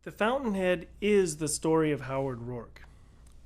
The Fountainhead is the story of Howard Roark.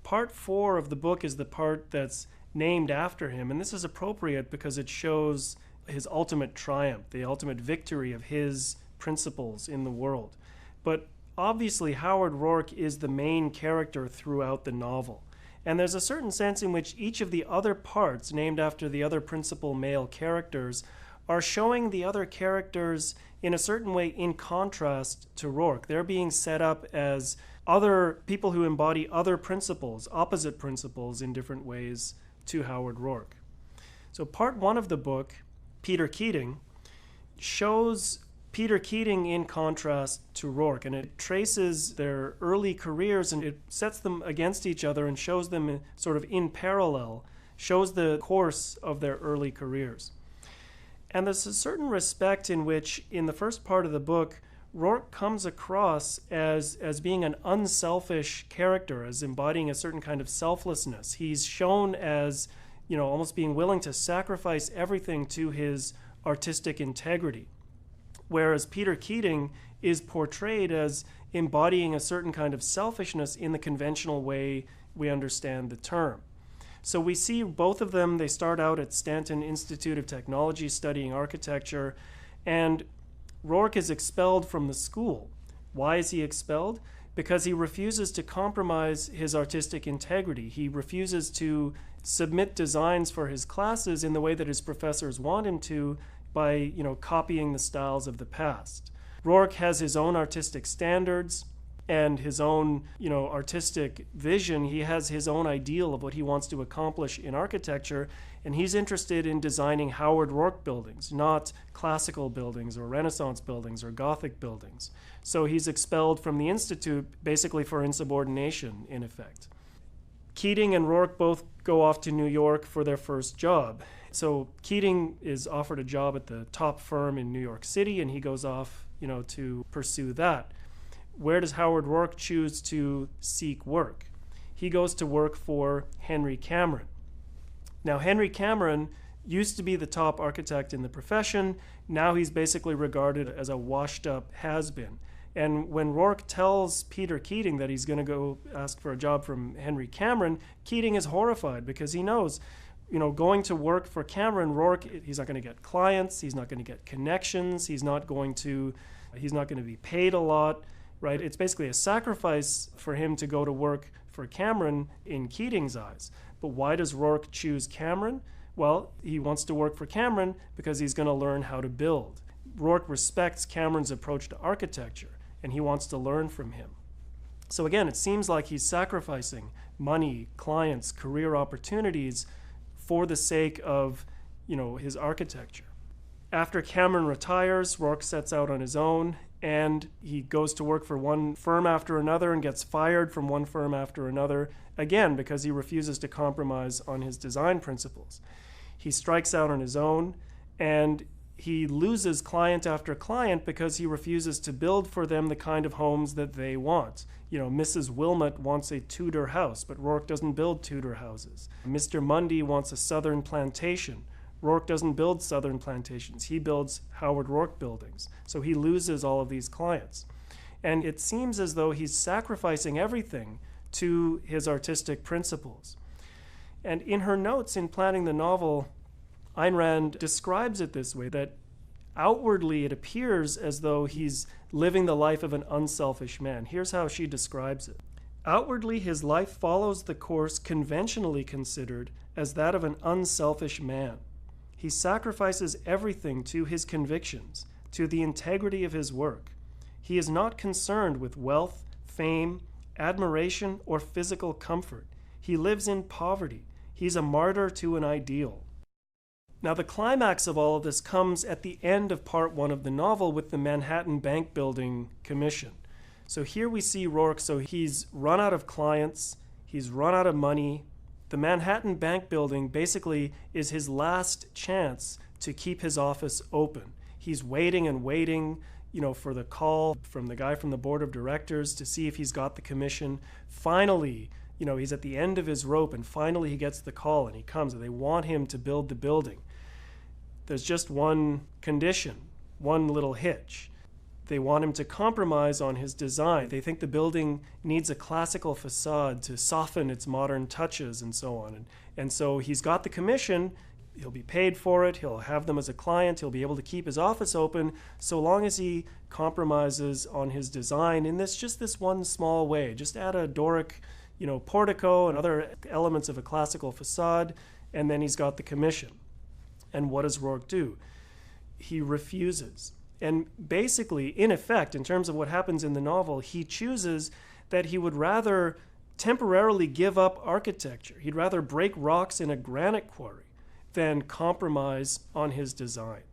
Part 4 of the book is the part that's named after him, and this is appropriate because it shows his ultimate triumph, the ultimate victory of his principles in the world. But obviously Howard Roark is the main character throughout the novel. And there's a certain sense in which each of the other parts, named after the other principal male characters, are showing the other characters in a certain way in contrast to Roark. They're being set up as other people who embody other principles, opposite principles in different ways to Howard Roark. So part 1 of the book, Peter Keating, shows Peter Keating in contrast to Roark, and it traces their early careers and it sets them against each other and shows them sort of in parallel, shows the course of their early careers. And there's a certain respect in which, in the first part of the book, Roark comes across as being an unselfish character, as embodying a certain kind of selflessness. He's shown as, almost being willing to sacrifice everything to his artistic integrity. Whereas Peter Keating is portrayed as embodying a certain kind of selfishness in the conventional way we understand the term. So we see both of them, they start out at Stanton Institute of Technology studying architecture, and Roark is expelled from the school. Why is he expelled? Because he refuses to compromise his artistic integrity. He refuses to submit designs for his classes in the way that his professors want him to by, copying the styles of the past. Roark has his own artistic standards and his own, artistic vision. He has his own ideal of what he wants to accomplish in architecture, and he's interested in designing Howard Roark buildings, not classical buildings or Renaissance buildings or Gothic buildings. So he's expelled from the Institute basically for insubordination, in effect. Keating and Roark both go off to New York for their first job. So Keating is offered a job at the top firm in New York City, and he goes off, to pursue that. Where does Howard Roark choose to seek work? He goes to work for Henry Cameron. Now, Henry Cameron used to be the top architect in the profession. Now he's basically regarded as a washed-up has-been. And when Roark tells Peter Keating that he's going to go ask for a job from Henry Cameron, Keating is horrified because he knows, going to work for Cameron, Roark, he's not going to get clients, he's not going to get connections, he's not going to be paid a lot. Right? It's basically a sacrifice for him to go to work for Cameron in Keating's eyes. But why does Roark choose Cameron? Well, he wants to work for Cameron because he's going to learn how to build. Roark respects Cameron's approach to architecture, and he wants to learn from him. So again, it seems like he's sacrificing money, clients, career opportunities for the sake of, his architecture. After Cameron retires, Roark sets out on his own, and he goes to work for one firm after another and gets fired from one firm after another, again, because he refuses to compromise on his design principles. He strikes out on his own, and he loses client after client because he refuses to build for them the kind of homes that they want. Mrs. Wilmot wants a Tudor house, but Roark doesn't build Tudor houses. Mr. Mundy wants a southern plantation. Roark doesn't build southern plantations. He builds Howard Roark buildings. So he loses all of these clients. And it seems as though he's sacrificing everything to his artistic principles. And in her notes in planning the novel, Ayn Rand describes it this way, that outwardly it appears as though he's living the life of an unselfish man. Here's how she describes it. Outwardly, his life follows the course conventionally considered as that of an unselfish man. He sacrifices everything to his convictions, to the integrity of his work. He is not concerned with wealth, fame, admiration, or physical comfort. He lives in poverty. He's a martyr to an ideal. Now, the climax of all of this comes at the end of part 1 of the novel with the Manhattan Bank Building Commission. So here we see Roark, so he's run out of clients, he's run out of money. The Manhattan Bank Building basically is his last chance to keep his office open. He's waiting and waiting, for the call from the guy from the board of directors to see if he's got the commission. Finally, he's at the end of his rope, and finally he gets the call and he comes and they want him to build the building. There's just one condition, one little hitch. They want him to compromise on his design. They think the building needs a classical facade to soften its modern touches and so on. And so he's got the commission. He'll be paid for it. He'll have them as a client. He'll be able to keep his office open so long as he compromises on his design in just this one small way. Just add a Doric, portico and other elements of a classical facade, and then he's got the commission. And what does Roark do? He refuses. And basically, in effect, in terms of what happens in the novel, he chooses that he would rather temporarily give up architecture. He'd rather break rocks in a granite quarry than compromise on his design.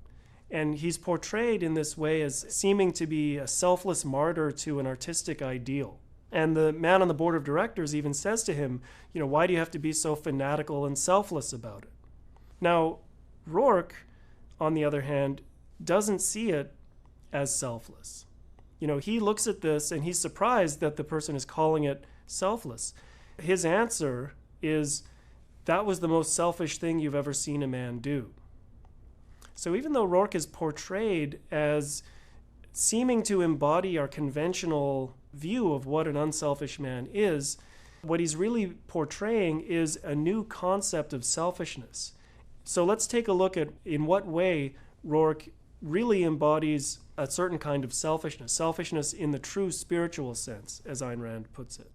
And he's portrayed in this way as seeming to be a selfless martyr to an artistic ideal. And the man on the board of directors even says to him, why do you have to be so fanatical and selfless about it? Now, Roark, on the other hand, doesn't see it as selfless. He looks at this and he's surprised that the person is calling it selfless. His answer is, that was the most selfish thing you've ever seen a man do. So even though Roark is portrayed as seeming to embody our conventional view of what an unselfish man is, what he's really portraying is a new concept of selfishness. So let's take a look at in what way Roark really embodies a certain kind of selfishness in the true spiritual sense, as Ayn Rand puts it.